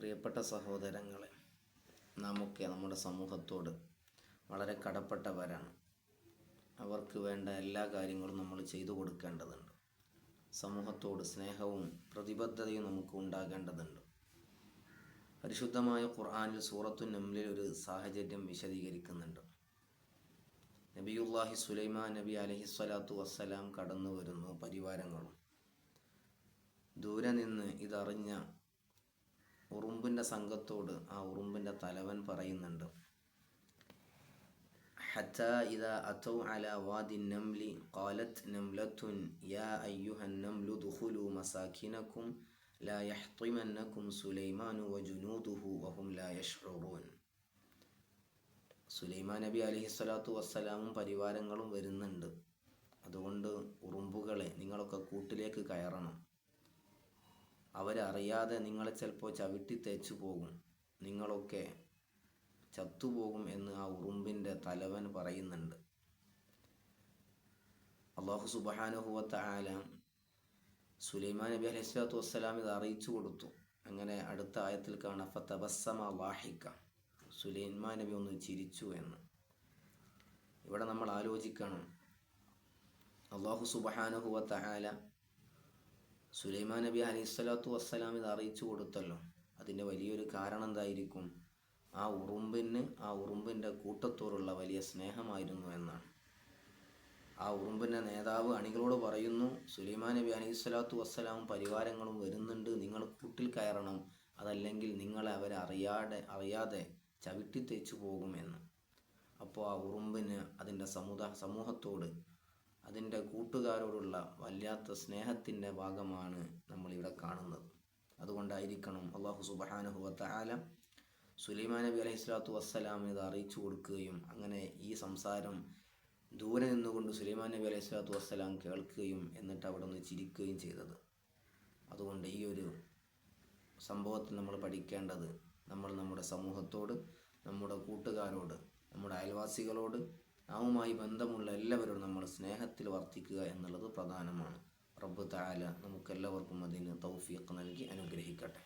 പ്രിയപ്പെട്ട സഹോദരങ്ങളെ, നാമൊക്കെ നമ്മുടെ സമൂഹത്തോട് വളരെ കടപ്പെട്ടവരാണ്. അവർക്ക് വേണ്ട എല്ലാ കാര്യങ്ങളും നമ്മൾ ചെയ്തു കൊടുക്കേണ്ടതുണ്ട്. സമൂഹത്തോട് സ്നേഹവും പ്രതിബദ്ധതയും നമുക്ക് ഉണ്ടാകേണ്ടതുണ്ട്. പരിശുദ്ധമായ ഖുർആനിൽ സൂറത്തു നംലിൽ ഒരു സാഹചര്യം വിശദീകരിക്കുന്നുണ്ട്. നബിയുല്ലാഹി സുലൈമാൻ നബി അലൈഹിസ്സലാത്തു വസ്സലാം കടന്നു വരുന്നു പരിവാരങ്ങളും. ദൂരെ നിന്ന് ഇതറിഞ്ഞ ഉറുമ്പിൻ്റെ സംഘത്തോട് ആ ഉറുമ്പിൻ്റെ തലവൻ പറയുന്നുണ്ട്, ഹത്താ ഇദാ അതൗ അലാ വാദി നംലി ഖാലത് നംലത്തുൻ യാ അയ്യുഹൻ നംലു ദുഖുലു മസാകിനകും ലാ യഹ്തിമന്നകും സുലൈമാനു വജുനൂദുഹു വഹും ലാ യശ്ഉറൂൻ. സുലൈമാൻ നബി അലൈഹിസ്സലാത്തു വസ്സലാമും പരിവാരങ്ങളും വരുന്നുണ്ട്. അതുകൊണ്ട് ഉറുമ്പുകളെ, നിങ്ങളൊക്കെ കൂട്ടിലേക്ക് കയറണം. അവരറിയാതെ നിങ്ങളെ ചിലപ്പോൾ ചവിട്ടി തേച്ചു പോകും, നിങ്ങളൊക്കെ ചത്തുപോകും എന്ന് ആ ഉറുമ്പിൻ്റെ തലവൻ പറയുന്നുണ്ട്. അല്ലാഹു സുബ്ഹാനഹു വ തആല സുലൈമാൻ നബി അലൈഹിസ്സലാത്തു വസ്സലാം ഇത് അറിയിച്ചു കൊടുത്തു. അങ്ങനെ അടുത്ത ആയത്തിൽ കാണാം, ഫതബസ്സമ ളാഹിക, സുലൈമാൻ നബി ഒന്ന് ചിരിച്ചു എന്ന്. ഇവിടെ നമ്മൾ ആലോചിക്കണം, അല്ലാഹു സുബ്ഹാനഹു വ തആല സുലൈമാൻ നബി അലൈഹിസ്സലാത്തു വസ്സലാം ഇത് അറിയിച്ചു കൊടുത്തല്ലോ. അതിൻ്റെ വലിയൊരു കാരണം എന്തായിരിക്കും? ആ ഉറുമ്പിൻ്റെ കൂട്ടത്തോടുള്ള വലിയ സ്നേഹമായിരുന്നു എന്നാണ്. ആ ഉറുമ്പിൻ്റെ നേതാവ് അണികളോട് പറയുന്നു, സുലൈമാൻ നബി അലൈഹിസ്സലാത്തു വസ്സലാമും പരിവാരങ്ങളും വരുന്നുണ്ട്, നിങ്ങൾ കൂട്ടിൽ കയറണം, അതല്ലെങ്കിൽ നിങ്ങളെ അറിയാതെ ചവിട്ടി തേച്ചു പോകുമെന്ന്. അപ്പോൾ ആ ഉറുമ്പിന് അതിൻ്റെ സമൂഹത്തോട്, അതിൻ്റെ കൂട്ടുകാരോടുള്ള വല്ലാത്ത സ്നേഹത്തിൻ്റെ ഭാഗമാണ് നമ്മളിവിടെ കാണുന്നത്. അതുകൊണ്ടായിരിക്കണം അല്ലാഹു സുബ്ഹാനഹു വ തആല സുലൈമാൻ നബി അലൈഹിസ്സലാത്തു വസ്സലാമിന് ഇത് അറിയിച്ചു കൊടുക്കുകയും അങ്ങനെ ഈ സംസാരം ദൂരെ നിന്നുകൊണ്ട് സുലൈമാൻ നബി അലൈഹിസ്സലാത്തു വസ്സലാം കേൾക്കുകയും എന്നിട്ട് അവിടെ നിന്ന് ചിരിക്കുകയും ചെയ്തത്. അതുകൊണ്ട് ഈ ഒരു സംഭവത്തിൽ നമ്മൾ പഠിക്കേണ്ടത്, നമ്മൾ നമ്മുടെ സമൂഹത്തോട്, നമ്മുടെ കൂട്ടുകാരോട്, നമ്മുടെ അയൽവാസികളോട്, നാമുമായി ബന്ധമുള്ള എല്ലാവരോടും നമ്മൾ സ്നേഹത്തിൽ വർത്തിക്കുക എന്നുള്ളത് പ്രധാനമാണ്. റബ്ബ് തആല നമുക്കെല്ലാവർക്കും അതിന് തൗഫീഖ് നൽകി അനുഗ്രഹിക്കട്ടെ.